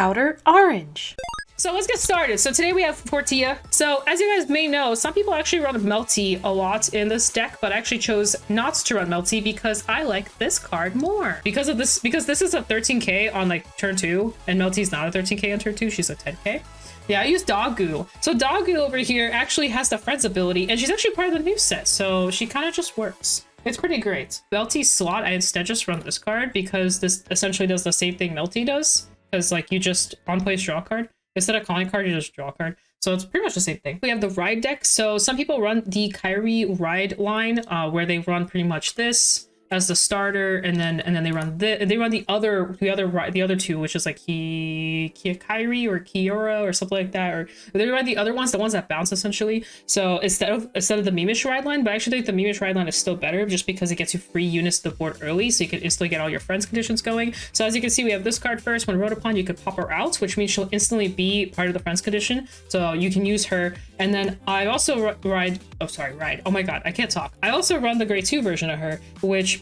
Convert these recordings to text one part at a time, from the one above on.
Outer Orange. So let's get started. So today we have FORTIA. So as you guys may know, some people actually run Melty a lot in this deck, but I actually chose not to run Melty because I like this card more. Because this is a 13k on like turn 2, and Melty's not a 13k on turn 2, she's a 10k. Yeah, I use Dogu. So Dogu over here actually has the Friends ability, and she's actually part of the new set, so she kind of just works. It's pretty great. Melty slot, I instead just run this card because this essentially does the same thing Melty does. Because like you just on place draw a card. Instead of calling a card, you just draw a card. So it's pretty much the same thing. We have the ride deck. So some people run the Kyrie ride line, where they run pretty much this as the starter, and then they run the other two, which is like Kyrie or Kiora or something like that, or they run the other ones, the ones that bounce essentially. So instead of the Mimish ride line, but I actually think the Mimish ride line is still better just because it gets you free units to the board early, so you can instantly get all your friends conditions going. So as you can see, we have this card first. When rode upon, you could pop her out, which means she'll instantly be part of the friends condition, so you can use her. And then I also ride. Oh my god, I can't talk. I also run the grade 2 version of her, which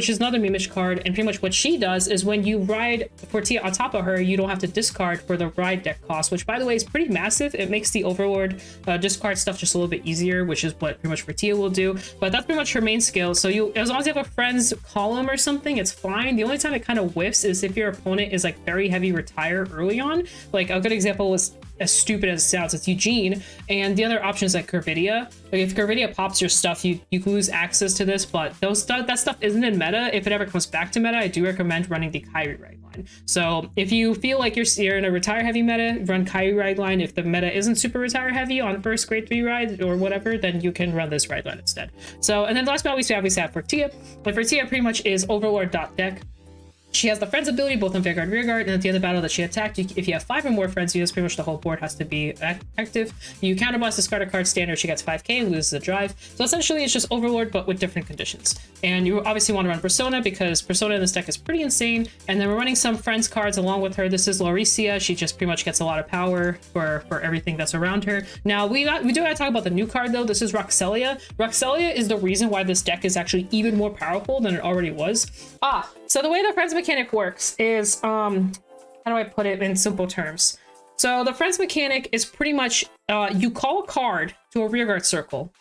is another Mimish card, and pretty much what she does is when you ride FORTIA on top of her, you don't have to discard for the ride deck cost, which by the way is pretty massive. It makes the Overlord discard stuff just a little bit easier, which is what pretty much FORTIA will do. But that's pretty much her main skill. So as long as you have a friends column or something, it's fine. The only time it kind of whiffs is if your opponent is like very heavy retire early on. Like a good example is, as stupid as it sounds, it's Eugene, and the other option is like Curvidia. Like if Curvidia pops your stuff, you lose access to this, but that stuff isn't in meta. If it ever comes back to meta, I do recommend running the Kyrie ride line. So if you feel like you're in a retire heavy meta, run Kyrie ride line. If the meta isn't super retire heavy on first grade 3 ride or whatever, then you can run this ride line instead. So, and then last but not least, we obviously have FORTIA. But FORTIA pretty much is Overlord deck. She has the friends ability both on Vanguard, Rearguard, and at the end of the battle that she attacked, if you have 5 or more friends, you just pretty much the whole board has to be active. You counterblast, discard a card standard, she gets 5k and loses the drive. So essentially it's just Overlord but with different conditions. And you obviously want to run Persona because Persona in this deck is pretty insane. And then we're running some friends cards along with her. This is Lauricia. She just pretty much gets a lot of power for everything that's around her. Now we do gotta talk about the new card though. This is Roxelia. Roxelia is the reason why this deck is actually even more powerful than it already was. So the way the friends mechanic works is, how do I put it in simple terms? So the friends mechanic is pretty much, you call a card to a rearguard circle,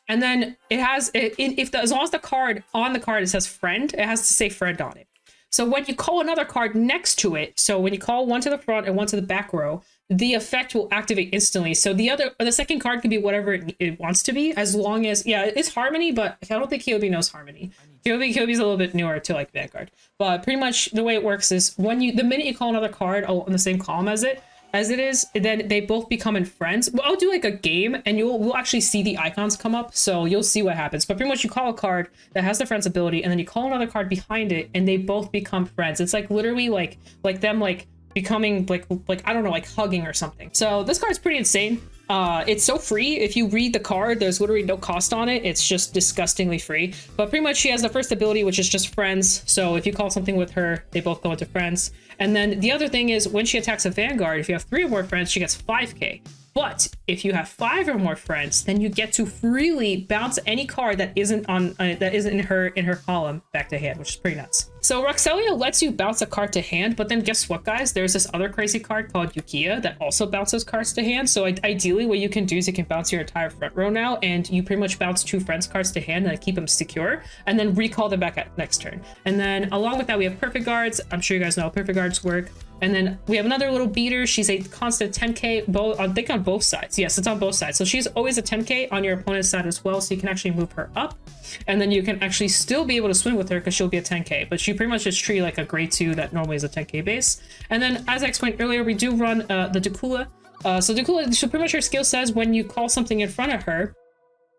and then as long as the card on the card it says friend, it has to say friend on it. So when you call another card next to it, so when you call one to the front and one to the back row, the effect will activate instantly. So the second card can be whatever it wants to be, as long as, yeah, it's Harmony, but I don't think Kyobi knows Harmony. Kyobi's a little bit newer to like Vanguard. But pretty much the way it works is the minute you call another card on the same column as it is, then they both become in friends. I'll do like a game and we'll actually see the icons come up, so you'll see what happens. But pretty much you call a card that has the friends ability, and then you call another card behind it, and they both become friends. It's like literally like them like becoming like I don't know, like hugging or something. So this card's pretty insane. It's so free. If you read the card, there's literally no cost on it. It's just disgustingly free. But pretty much she has the first ability, which is just friends. So if you call something with her, they both go into friends. And then the other thing is when she attacks a Vanguard, if you have 3 or more friends, she gets 5k. But if you have 5 or more friends, then you get to freely bounce any card that isn't in her column back to hand, which is pretty nuts. So Roxelia lets you bounce a card to hand, but then guess what, guys? There's this other crazy card called Yukiya that also bounces cards to hand. So ideally, what you can do is you can bounce your entire front row now, and you pretty much bounce 2 friends cards to hand and keep them secure, and then recall them back at next turn. And then along with that, we have perfect guards. I'm sure you guys know how perfect guards work. And then we have another little beater. She's a constant 10k, I think on both sides. Yes, it's on both sides. So she's always a 10k on your opponent's side as well. So you can actually move her up. And then you can actually still be able to swim with her because she'll be a 10k. But she pretty much is treated like a grade 2 that normally is a 10k base. And then as I explained earlier, we do run the Dakula. So Dakula, so pretty much her skill says when you call something in front of her,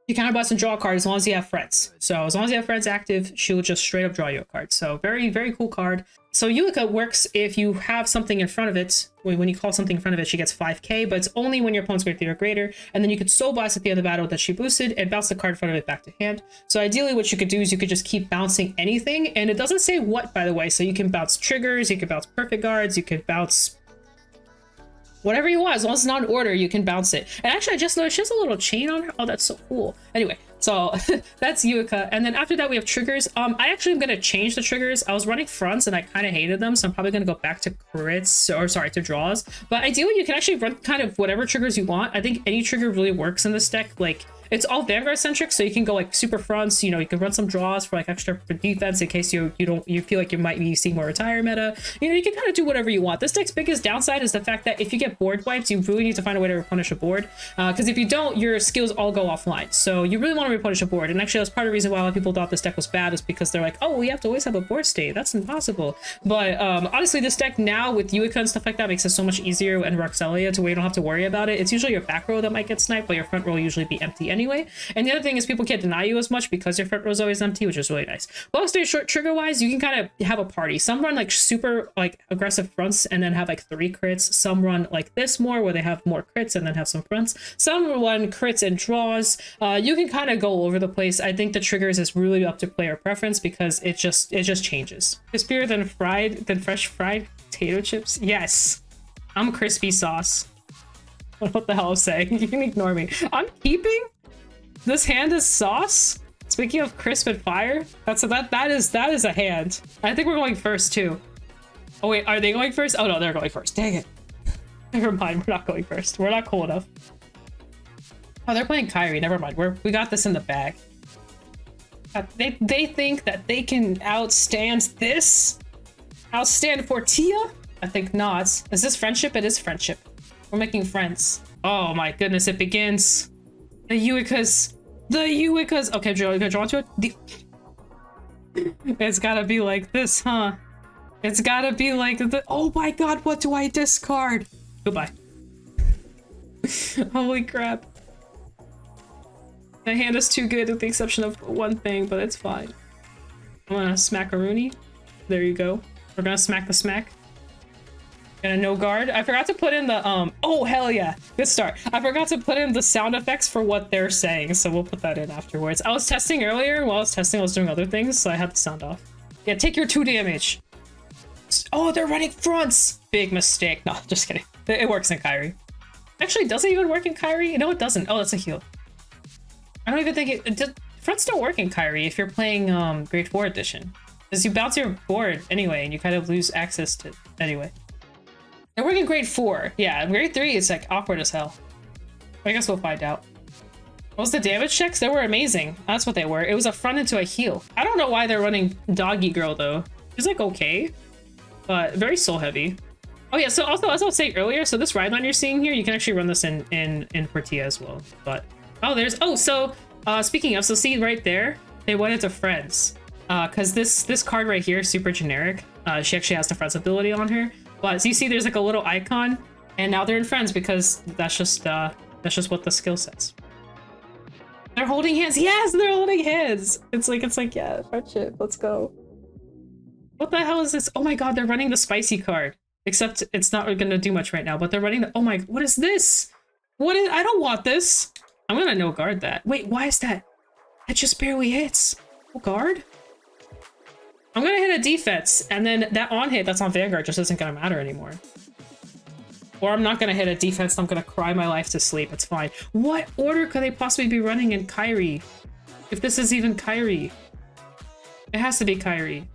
you counterblast and draw a card as long as you have friends. So as long as you have friends active, she'll just straight up draw you a card. So very, very cool card. So Yulika works if you have something in front of it. When you call something in front of it, she gets 5k, but it's only when your opponent's grade 3 or greater. And then you could Soul Blast at the end of the battle that she boosted and bounce the card in front of it back to hand. So ideally what you could do is you could just keep bouncing anything. And it doesn't say what, by the way. So you can bounce triggers, you can bounce perfect guards, you could bounce whatever you want. As long as it's not in order, you can bounce it. And actually, I just noticed she has a little chain on her. Oh, that's so cool. Anyway, So that's Yuika. And then after that we have triggers. I actually am gonna change the triggers. I was running fronts and I kind of hated them, so I'm probably gonna go back to crits, or sorry, to draws. But ideally you can actually run kind of whatever triggers you want. I think any trigger really works in this deck. Like, it's all Vanguard centric, so you can go like super fronts, you know, you can run some draws for like extra defense in case you feel like you might be seeing more retire meta. You know, you can kind of do whatever you want. This deck's biggest downside is the fact that if you get board wipes, you really need to find a way to replenish a board, because if you don't, your skills all go offline. So you really want to replenish a board. And actually that's part of the reason why a lot of people thought this deck was bad, is because they're like, oh, we have to always have a board state. That's impossible. But honestly, this deck now with Yuika and stuff like that makes it so much easier, and Roxelia, to where you don't have to worry about it. It's usually your back row that might get sniped, but your front row will usually be empty anyway. And the other thing is people can't deny you as much because your front row is always empty, which is really nice. Long story short, trigger wise, you can kind of have a party. Some run like super like aggressive fronts and then have like 3 crits. Some run like this more, where they have more crits and then have some fronts. Some run crits and draws. You can kind of go all over the place. I think the triggers is really up to player preference, because it just changes. Crispier than fresh fried potato chips. Yes, I'm crispy sauce. What the hell I'm saying? You can ignore me. I'm keeping. This hand is sauce. Speaking of crisp and fire, that is a hand. I think we're going first too. Oh wait, are they going first? Oh no, they're going first. Dang it. Never mind, we're not going first. We're not cool enough. Oh, they're playing Kyrie. Never mind. We got this in the bag. They think that they can outstand this? Outstand FORTIA? I think not. Is this friendship? It is friendship. We're making friends. Oh my goodness, it begins. The Yuikas. Okay, draw to it. It's gotta be like this, huh? It's gotta be like the. Oh my god, what do I discard? Goodbye. Holy crap. The hand is too good with the exception of one thing, but it's fine. I'm gonna smack a Rooney. There you go. We're gonna smack the smack. And a no guard. I forgot to put in the oh hell yeah, good start. I forgot to put in the sound effects for what they're saying, so we'll put that in afterwards. I was testing earlier. While I was testing, I was doing other things, so I had the sound off. Yeah, take your 2 damage. Oh, they're running fronts. Big mistake. No, just kidding. It works in Kyrie. Actually, does it even work in Kyrie? No, it doesn't. Oh, that's a heal. I don't even think it fronts don't work in Kyrie if you're playing grade 4 edition, because you bounce your board anyway and you kind of lose access to anyway. They're working grade 4. Yeah, grade 3 is like awkward as hell. I guess we'll find out. What was the damage checks? They were amazing. That's what they were. It was a front into a heal. I don't know why they're running Doggy Girl though. She's like okay, but very soul heavy. Oh yeah, so also as I was saying earlier, so this ride line you're seeing here, you can actually run this in FORTIA as well. But speaking of, so see right there, they went into friends. Because this card right here is super generic. She actually has the friends ability on her. But as you see, there's like a little icon, and now they're in friends because that's just what the skill sets. They're holding hands. Yes, they're holding hands. It's like yeah, friendship. Let's go. What the hell is this? Oh my god, they're running the spicy card. Except it's not gonna do much right now. But they're running the. Oh my, what is this? What is? I don't want this. I'm gonna no guard that. Wait, why is that? That just barely hits. No guard. I'm gonna hit a defense, and then that on hit that's on Vanguard just isn't gonna matter anymore. Or I'm not gonna hit a defense, I'm gonna cry my life to sleep. It's fine. What order could they possibly be running in Kyrie? If this is even Kyrie. It has to be Kyrie.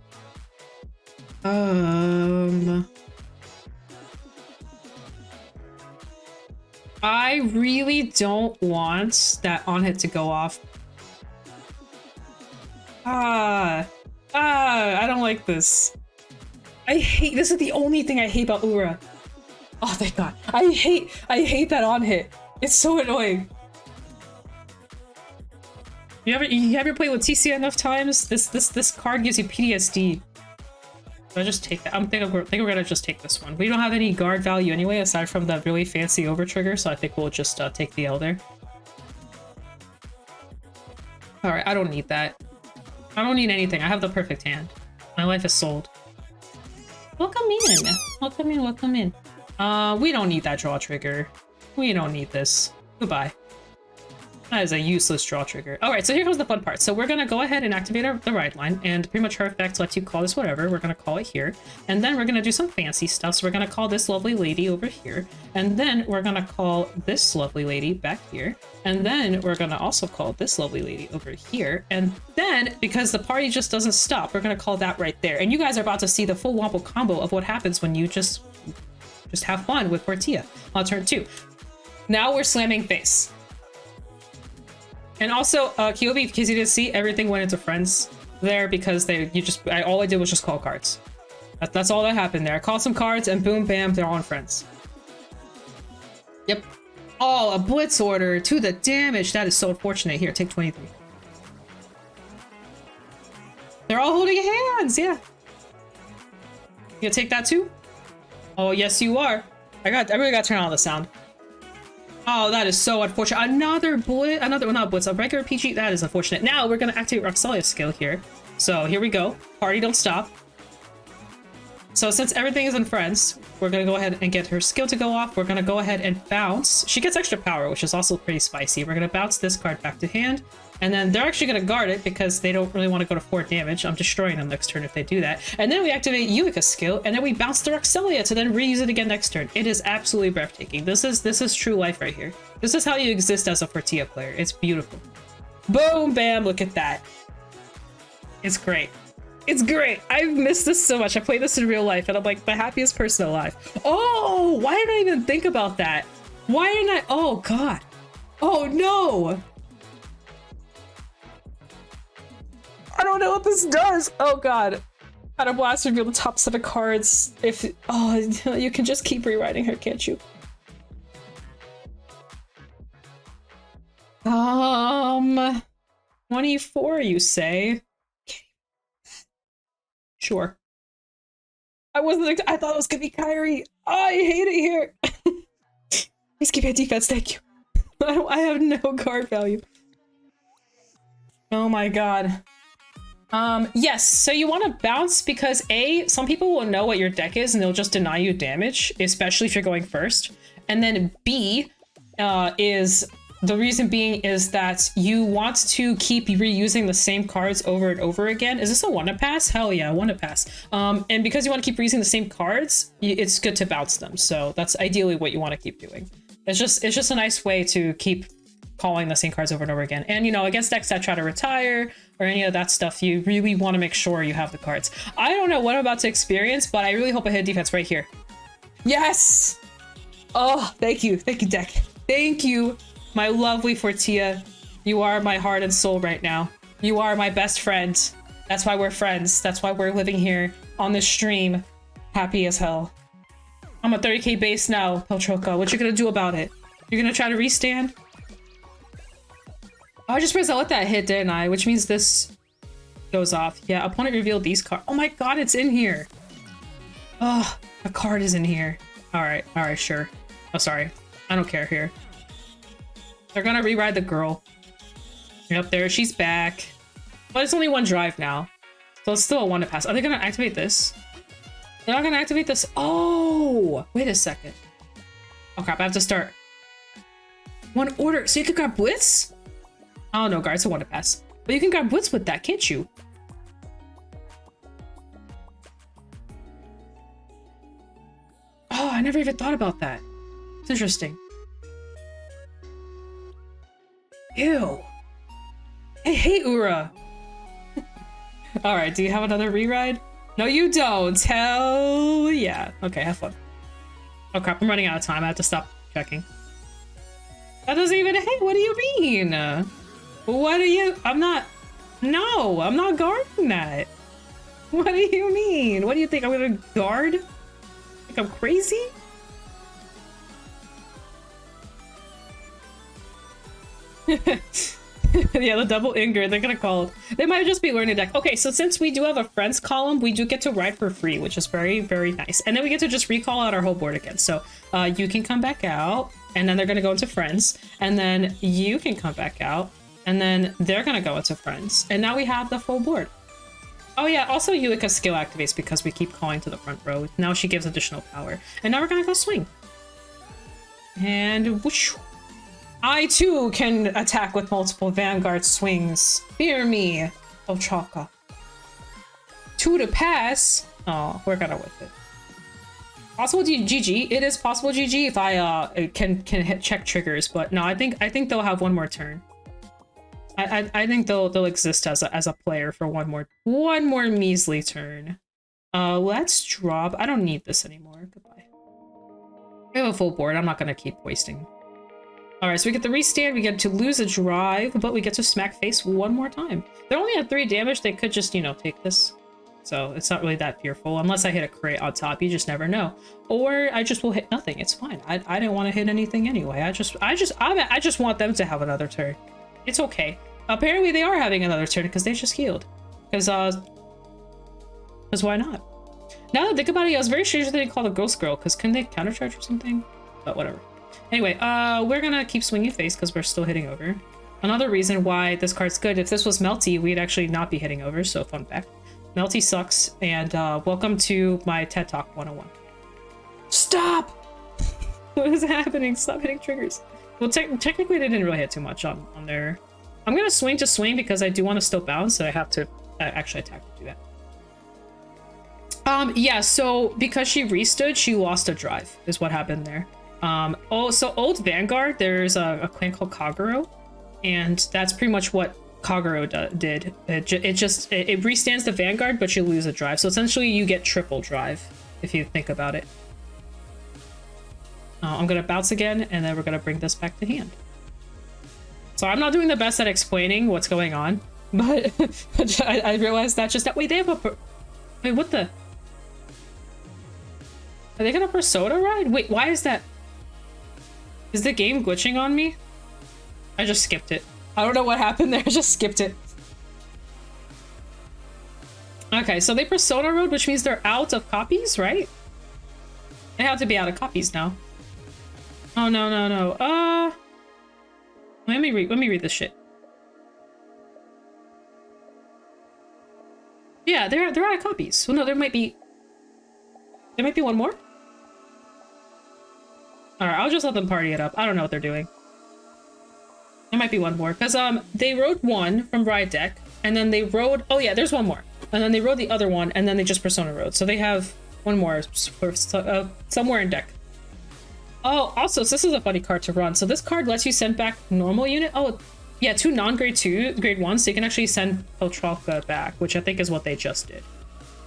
I really don't want that on hit to go off. I don't like this. This is the only thing I hate about Ura. Oh, thank God. I hate that on hit. It's so annoying. You ever played with TC enough times? This card gives you PTSD. So I just take that. I think we're gonna just take this one. We don't have any guard value anyway, aside from that really fancy over trigger, so I think we'll just take the L there. Alright, I don't need that. I don't need anything. I have the perfect hand. My life is sold. Welcome in. Welcome in, welcome in. We don't need that draw trigger. We don't need this. Goodbye. That is a useless draw trigger. All right, so here comes the fun part. So we're gonna go ahead and activate the ride line, and pretty much her effect lets you call this whatever. We're gonna call it here, and then we're gonna do some fancy stuff. So we're gonna call this lovely lady over here, and then we're gonna call this lovely lady back here, and then we're gonna also call this lovely lady over here, and then because the party just doesn't stop, we're gonna call that right there. And you guys are about to see the full wombo combo of what happens when you just have fun with FORTIA on turn 2. Now we're slamming face. And also, Kyobi, in case you didn't see, everything went into friends there because all I did was just call cards. That's all that happened there. I called some cards and boom, bam, they're all in friends. Yep. Oh, a blitz order to the damage. That is so unfortunate. Here, take 23. They're all holding hands, yeah. You gonna take that too? Oh, yes, you are. I really gotta turn on the sound. Oh, that is so unfortunate. Another blitz, well, not blitz, a regular PG. That is unfortunate. Now we're gonna activate Roxelia's skill here. So here we go. Party don't stop. So since everything is in friends, we're gonna go ahead and get her skill to go off. We're gonna go ahead and bounce. She gets extra power, which is also pretty spicy. We're gonna bounce this card back to hand. And then they're actually going to guard it because they don't really want to go to 4 damage. I'm destroying them next turn if they do that. And then we activate Yuika's skill, and then we bounce the Roxelia to then reuse it again next turn. It is absolutely breathtaking. This is true life right here. This is how you exist as a FORTIA player. It's beautiful. Boom, bam, look at that. It's great. It's great. I've missed this so much. I play this in real life, and I'm like the happiest person alive. Oh, why did I even think about that? Why didn't I? Oh, God. Oh, no. I don't know what this does. Oh God. Out of blast reveal the top 7 cards. You can just keep rewriting her, can't you? 24, you say? Sure. I thought it was gonna be Kyrie. Oh, I hate it here. Please give me a defense, thank you. I have no card value. Oh my God. Yes, so you want to bounce because some people will know what your deck is and they'll just deny you damage, especially if you're going first. And then B, is the reason being is that you want to keep reusing the same cards over and over again. Is this a one-to-pass? Hell yeah, one-to-pass. And because you want to keep reusing the same cards, it's good to bounce them. So that's ideally what you want to keep doing. It's just a nice way to keep calling the same cards over and over again. And, you know, against decks that try to retire or any of that stuff, you really want to make sure you have the cards. I don't know what I'm about to experience, but I really hope I hit defense right here. Yes! Oh, thank you. Thank you, deck. Thank you, my lovely FORTIA. You are my heart and soul right now. You are my best friend. That's why we're friends. That's why we're living here on this stream, happy as hell. I'm a 30k base now, Peltroka. What you gonna do about it? You're gonna try to restand? Oh, I just realized I let that hit, didn't I? Which means this goes off. Yeah, opponent revealed these cards. Oh my God, it's in here. Oh, a card is in here. All right, sure. Oh, sorry. I don't care here. They're gonna rewrite the girl. Yep, there, she's back. But it's only one drive now. So it's still a one to pass. Are they gonna activate this? They're not gonna activate this. Oh, wait a second. Oh crap, I have to start. One order, so you can grab Blitz? Oh no, guard, it's a one to pass. But you can grab Blitz with that, can't you? Oh, I never even thought about that. It's interesting. Ew. I hate Ura. All right, do you have another reride? No, you don't. Hell yeah. Okay, have fun. Oh crap, I'm running out of time. I have to stop checking. That doesn't even, hey, what do you mean? What do you, no, I'm not guarding that. What do you mean? What do you think, I'm gonna guard? Think I'm crazy? Yeah, the double Ingrid, they're gonna call it. They might just be learning deck. Okay, so since we do have a friends column, we do get to ride for free, which is very, very nice. And then we get to just recall out our whole board again. So you can come back out, and then they're gonna go into friends, and then you can come back out, and then they're gonna go into friends. And now we have the full board. Oh yeah, also Yuika's skill activates because we keep calling to the front row. Now she gives additional power. And now we're gonna go swing. And whoosh. I too can attack with multiple Vanguard swings. Fear me, Ochaka. 2 to pass. Oh, we're gonna whip it. Possible GG. It is possible GG if I can hit check triggers, but no, I think they'll have one more turn. I think they'll exist as a player for one more measly turn. Let's drop. I don't need this anymore. Goodbye. We have a full board. I'm not gonna keep wasting. All right, so we get the restand. We get to lose a drive, but we get to smack face one more time. They're only at 3 damage. They could just, you know, take this. So it's not really that fearful unless I hit a crit on top. You just never know. Or I just will hit nothing. It's fine. I didn't want to hit anything anyway. I just want them to have another turn. It's okay. Apparently they are having another turn because they just healed. Because why not? Now that I think about it, I was very strange that they called a ghost girl because couldn't they countercharge or something? But whatever. Anyway, we're gonna keep swinging face because we're still hitting over. Another reason why this card's good, if this was Melty, we'd actually not be hitting over, so fun fact. Melty sucks, and welcome to my TED Talk 101. Stop! What is happening? Stop hitting triggers. Well, technically they didn't really hit too much on their... I'm gonna swing to swing because I do want to still bounce, so I have to actually attack to do that. Yeah, so because she restood, she lost a drive, is what happened there. Oh, so old Vanguard, there's a clan called Kagero, and that's pretty much what Kagero did. It restands the Vanguard, but you lose a drive. So essentially you get triple drive, if you think about it. I'm gonna bounce again, and then we're gonna bring this back to hand. So I'm not doing the best at explaining what's going on, but I realized that just that. Wait, they have a... Wait, what the... Are they gonna Persona ride? Wait, why is that? Is the game glitching on me? I just skipped it. I don't know what happened there. I just skipped it. Okay, so they Persona Road, which means they're out of copies, right? They have to be out of copies now. Oh no no no. Let me read this shit. Yeah, they're out of copies. Well, no, there might be one more. All right, I'll just let them party it up. I don't know what they're doing. There might be one more because they rode one from Ride Deck, and then they rode. Oh yeah, there's one more, and then they rode the other one, and then they just Persona rode. So they have one more somewhere in deck. Oh, also, so this is a funny card to run. So this card lets you send back normal unit. Oh, yeah, 2 non-grade 2, grade 1, so you can actually send Peltralka back, which I think is what they just did.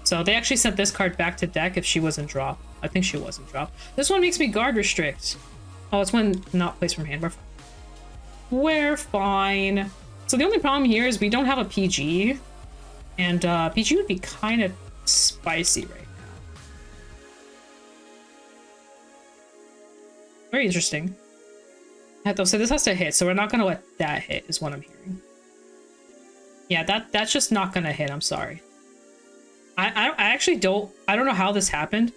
So they actually sent this card back to deck if she was in drop. I think she was in drop. This one makes me guard restrict. Oh, it's when not placed from hand. We're fine. So the only problem here is we don't have a PG, and PG would be kind of spicy right now. Very interesting. So this has to hit, so we're not gonna let that hit, is what I'm hearing. Yeah, that's just not gonna hit. I'm sorry. I actually don't know how this happened,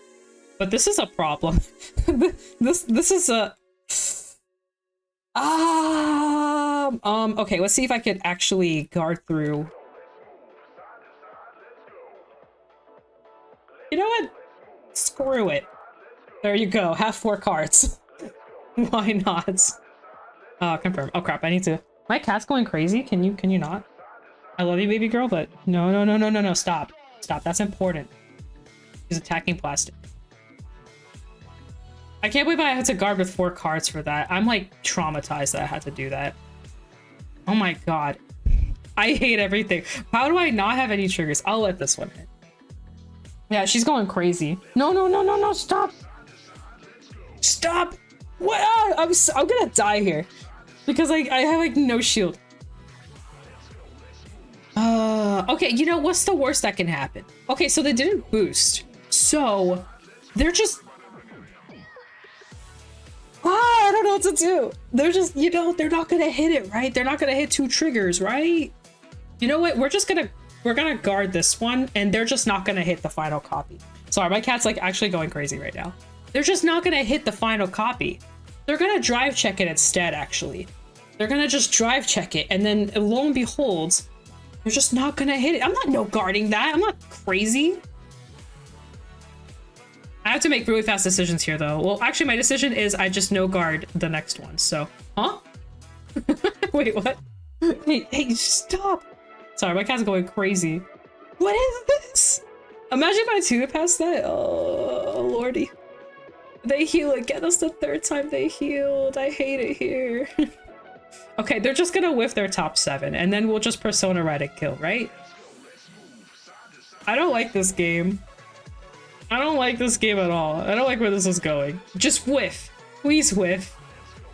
but this is a problem. this is a okay, let's see if I could actually guard through. You know what? Screw it. There you go. Have 4 cards. Why not? Confirm. Oh crap, I need to... My cat's going crazy. Can you not? I love you, baby girl, but no, stop. Stop, that's important. He's attacking plastic. I can't believe I had to guard with 4 cards for that. I'm like traumatized that I had to do that. Oh my god. I hate everything. How do I not have any triggers? I'll let this one hit. Yeah, she's going crazy. No, stop. Stop. What? I'm gonna die here because I have like no shield. Okay, you know what's the worst that can happen? Okay, so they didn't boost, so they're just I don't know what to do. They're just, you know, they're not gonna hit it, right? They're not gonna hit 2 triggers, right? You know what? We're gonna guard this one, and they're just not gonna hit the final copy. Sorry, my cat's like actually going crazy right now. They're just not gonna hit the final copy. They're gonna drive check it instead, actually. They're gonna just drive check it, and then lo and behold, they're just not gonna hit it. I'm not no guarding that. I'm not crazy. I have to make really fast decisions here, though. Well, actually, my decision is I just no guard the next one, so... Huh? Wait, what? Hey, stop! Sorry, my cat's going crazy. What is this? Imagine if I two past that. Oh, lordy. They heal again. That's the third time they healed. I hate it here. Okay, they're just gonna whiff their top 7, and then we'll just Persona Ride and kill, right? I don't like this game. I don't like this game at all. I don't like where this is going. Just whiff. Please whiff.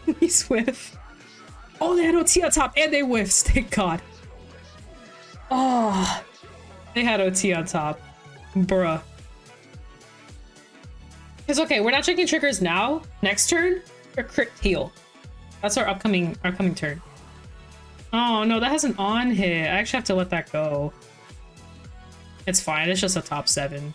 Please whiff. Oh, they had OT on top, and they whiffed. Thank God. Oh, they had OT on top. Bruh. It's okay, we're not checking triggers now. Next turn, or crit heal. That's our upcoming turn. Oh no, that has an on hit. I actually have to let that go. It's fine, it's just a top 7.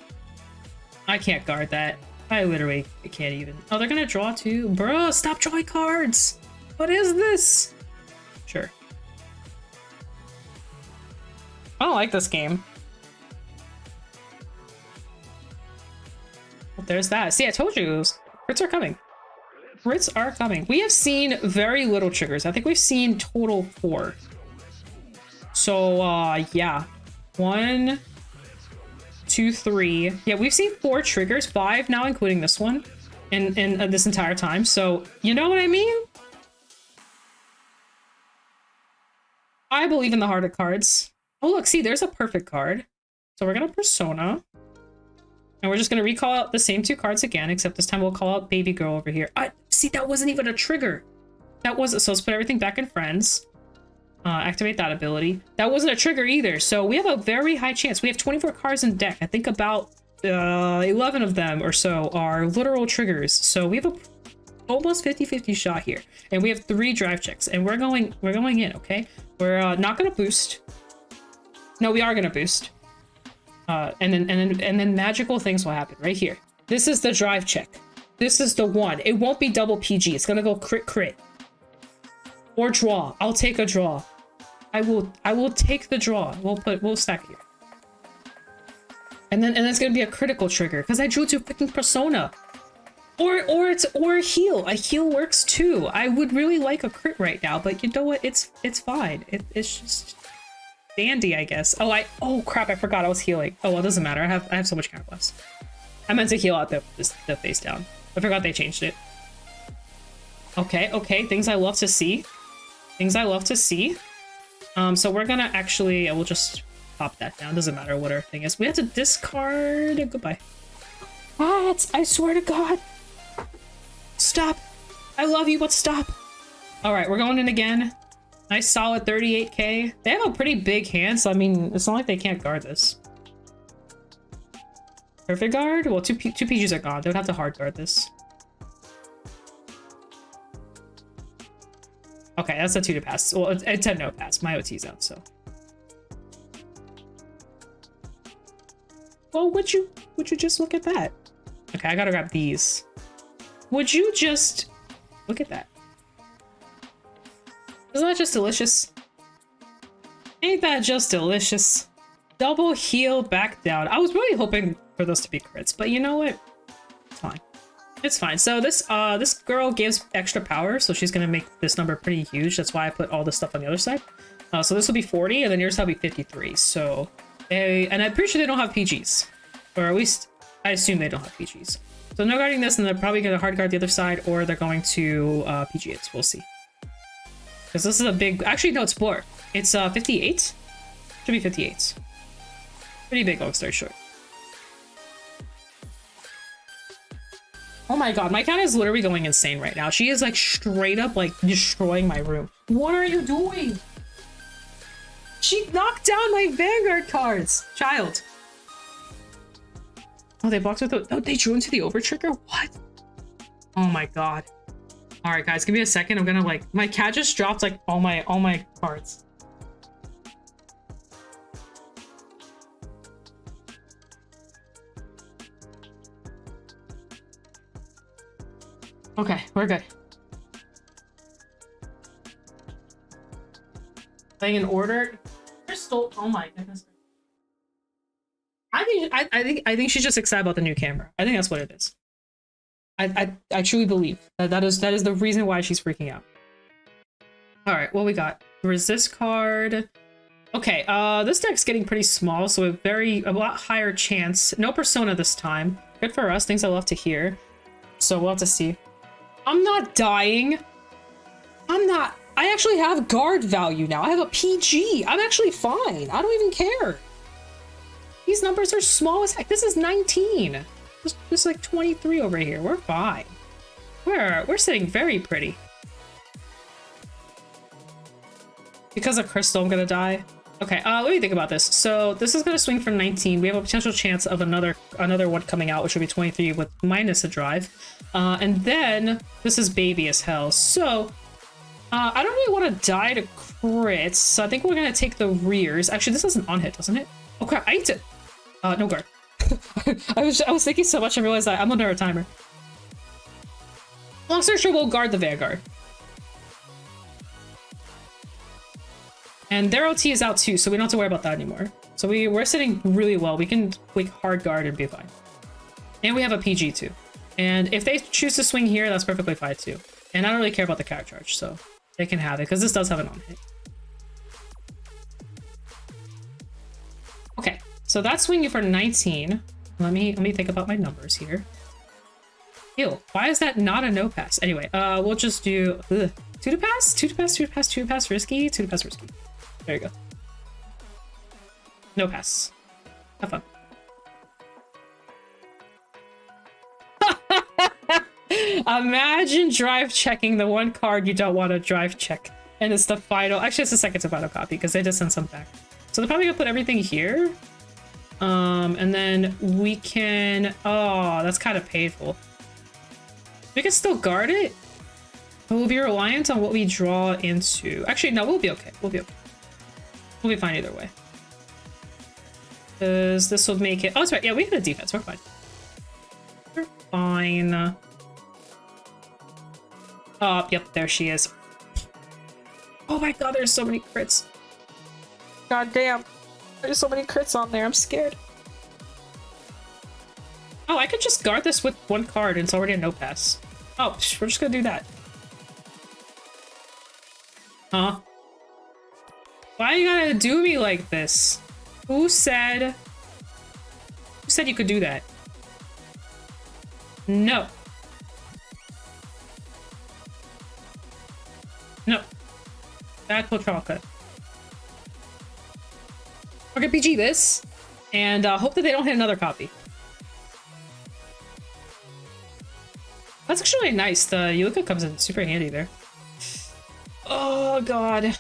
I can't guard that. I literally can't even. Oh, they're gonna draw too? Bro, stop drawing cards! What is this? Sure. I don't like this game. Well, there's that. See, I told you, crits are coming. Crits are coming. We have seen very little triggers. I think we've seen total 4. So, yeah. 1, 2, 3. Yeah, we've seen 4 triggers, 5 now, including this one, in this entire time. So, you know what I mean? I believe in the heart of cards. Oh, look, see, there's a perfect card. So we're gonna Persona. And we're just gonna recall out the same 2 cards again, except this time we'll call out Baby Girl over here. See, that wasn't even a trigger. That wasn't, so let's put everything back in Friends. Activate that ability. That wasn't a trigger either, so we have a very high chance. We have 24 cards in deck. I think about 11 of them or so are literal triggers. So we have a almost 50-50 shot here. And we have 3 drive checks, and we're going in, okay? We're not gonna boost. No, we are gonna boost. And then magical things will happen right here. This is the drive check. This is the one. It won't be double PG. It's gonna go crit. Or draw. I'll take a draw. I will take the draw. We'll stack here. And then it's gonna be a critical trigger because I drew to freaking Persona. Or heal. A heal works too. I would really like a crit right now, but you know what? It's fine. It's just dandy, I guess. Oh crap, I forgot I was healing. Oh well, it doesn't matter. I have so much counter blast. I meant to heal out the face down. I forgot they changed it. Okay, things I love to see. Things I love to see. So we're gonna actually, we'll just pop that down. Doesn't matter what our thing is. We have to discard. Goodbye. What? I swear to God. Stop. I love you, but stop. All right, we're going in again. Nice solid 38k. They have a pretty big hand, so I mean, it's not like they can't guard this. Perfect guard? Well, two PGs are gone. They would have to hard guard this. Okay, that's a 2 to pass. Well, it's a no pass. My OT's out, so. Well, would you just look at that? Okay, I gotta grab these. Would you just look at that? Isn't that just delicious? Ain't that just delicious? Double heal back down. I was really hoping for those to be crits, but you know what? It's fine. It's fine. So this girl gives extra power, so she's gonna make this number pretty huge. That's why I put all this stuff on the other side. So this will be 40, and then yours will be 53. So and I'm pretty sure they don't have PGs, or at least I assume they don't have PGs. So no guarding this, and they're probably gonna hard guard the other side, or they're going to PG it. We'll see. Because this is a big. Actually, no, it's more. It's 58. Should be 58. Pretty big, long story short. Oh my god, my cat is literally going insane right now. She is like straight up like destroying my room. What are you doing? She knocked down my Vanguard cards. Child. Oh, they blocked with the. Oh, they drew into the over trigger? What? Oh my god. All right, guys, give me a second. I'm gonna like. My cat just dropped like all my cards. Okay, we're good. Playing in order. Crystal. Oh my goodness. I think she's just excited about the new camera. I think that's what it is. I truly believe that is the reason why she's freaking out. All right, what we got? Resist card. Okay, this deck's getting pretty small, so a lot higher chance. No Persona this time. Good for us, things I love to hear. So we'll have to see. I'm not dying. I actually have guard value now. I have a PG. I'm actually fine. I don't even care. These numbers are small as heck. This is 19. This is like 23 over here. We're fine. We're sitting very pretty. Because of Crystal, I'm gonna die. Okay, let me think about this. So this is gonna swing for 19. We have a potential chance of another one coming out, which would be 23 with minus a drive. And then this is baby as hell. So I don't really want to die to crits, so I think we're gonna take the rears. Actually, this is an on hit, doesn't it? Oh crap, I need to. No guard. I was thinking so much, I realized that I'm under a timer. Long story short, we'll guard the Vanguard. And their OT is out too, so we don't have to worry about that anymore. So we're sitting really well. We can like hard guard and be fine. And we have a PG too. And if they choose to swing here, that's perfectly fine too. And I don't really care about the character charge, so they can have it because this does have an on hit. Okay, so that's swinging for 19. Let me think about my numbers here. Ew, why is that not a no pass? Anyway, we'll just do 2 to pass, 2 to pass, 2 to pass, 2 to pass, risky, 2 to pass, risky. There you go. No pass. Have fun. Imagine drive checking the one card you don't want to drive check. And it's the final. Actually, it's the second to final copy because they just sent some back. So they're probably gonna put everything here. And then we can. Oh, that's kind of painful. We can still guard it. But we'll be reliant on what we draw into. Actually, no, we'll be okay. We'll be okay. We'll be fine either way. Because this will make it. Oh, that's right. Yeah, we have a defense. We're fine. We're fine. Oh, yep, there she is. Oh my god, there's so many crits. God damn. There's so many crits on there. I'm scared. Oh, I could just guard this with one card and it's already a no pass. Oh, we're just gonna do that. Huh? Why you gotta do me like this? Who said you could do that? No. No. Bad control cut. We're gonna PG this and hope that they don't hit another copy. That's actually nice. The Yuka comes in super handy there. Oh god.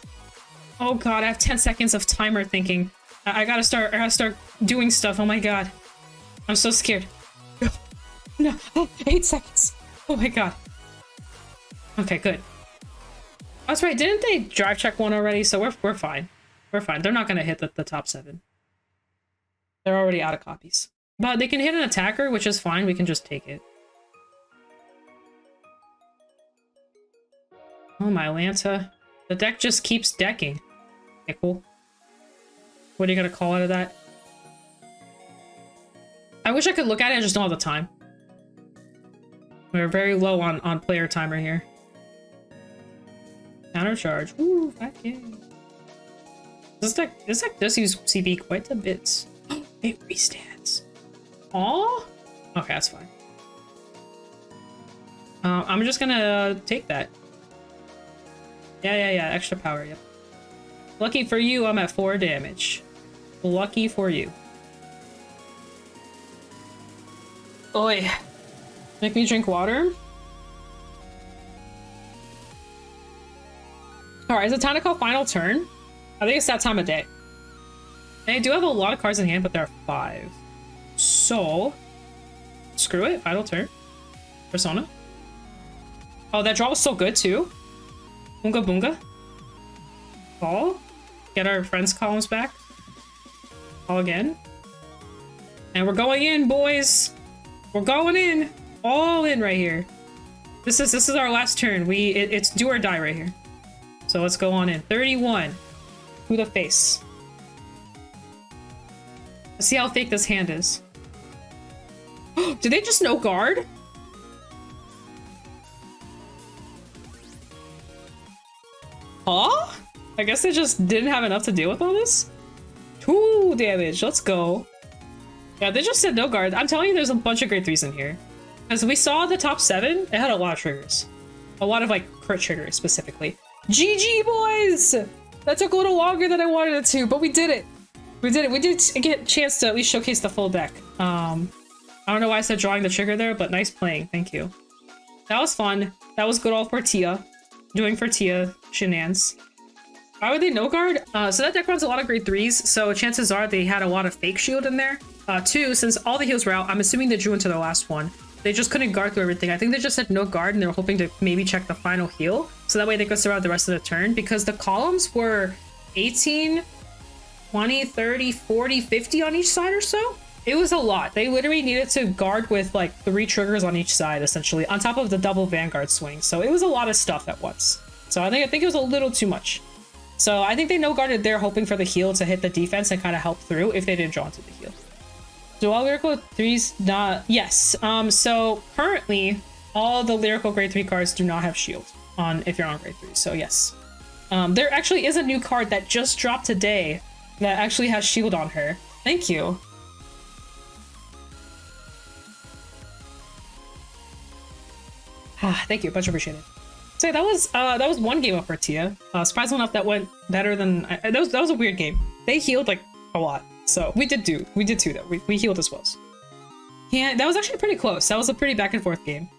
Oh god, I have 10 seconds of timer thinking. I gotta start doing stuff. Oh my god. I'm so scared. No, 8 seconds. Oh my god. Okay, good. That's right, didn't they drive check one already? So we're fine. We're fine. They're not gonna hit the top 7. They're already out of copies. But they can hit an attacker, which is fine. We can just take it. Oh my Lanta. The deck just keeps decking. Okay, cool. What are you gonna call out of that? I wish I could look at it, I just don't have the time. We're very low on player timer here. Counter charge. Ooh, 5K. This deck does use CB quite a bit. It restands. Aw? Okay, that's fine. I'm just gonna take that. Yeah, extra power, yep. Lucky for you, I'm at 4 damage. Lucky for you. Oi. Make me drink water? Alright, is it time to call final turn? I think it's that time of day. They do have a lot of cards in hand, but there are 5. So, screw it, final turn. Persona. Oh, that draw was so good too. Boonga boonga. Call. Get our friends' columns back. Call again. And we're going in, boys. We're going in. All in right here. This is our last turn. It's do or die right here. So let's go on in. 31. Who the face? Let's see how fake this hand is. Did they just no guard? Huh? I guess they just didn't have enough to deal with all this? 2 damage, let's go. Yeah, they just said no guard. I'm telling you, there's a bunch of grade 3s in here. As we saw the top 7, it had a lot of triggers. A lot of like crit triggers specifically. GG boys! That took a little longer than I wanted it to, but we did it. We did it. We did get a chance to at least showcase the full deck. I don't know why I said drawing the trigger there, but nice playing. Thank you. That was fun. That was good old FORTIA. Doing FORTIA shenanigans. Why would they no guard? So that deck runs a lot of grade 3s, so chances are they had a lot of fake shield in there. 2, since all the heals were out, I'm assuming they drew into the last one. They just couldn't guard through everything. I think they just said no guard and they were hoping to maybe check the final heal. So that way they could survive the rest of the turn, because the columns were 18, 20, 30, 40, 50 on each side or so. It was a lot. They literally needed to guard with like 3 triggers on each side, essentially, on top of the double Vanguard swing. So it was a lot of stuff at once. So I think it was a little too much. So I think they no guarded there, hoping for the heal to hit the defense and kind of help through if they didn't draw into the heal. Do all lyrical 3s not? Yes. So currently all the lyrical grade 3 cards do not have shield on if you're on grade 3. So yes. There actually is a new card that just dropped today that actually has shield on her. Thank you. Thank you, much appreciated. So that was one game of FORTIA. Surprisingly enough, that went better than that was a weird game. They healed like a lot, so we did too though. We healed as well. Yeah, that was actually pretty close. That was a pretty back and forth game.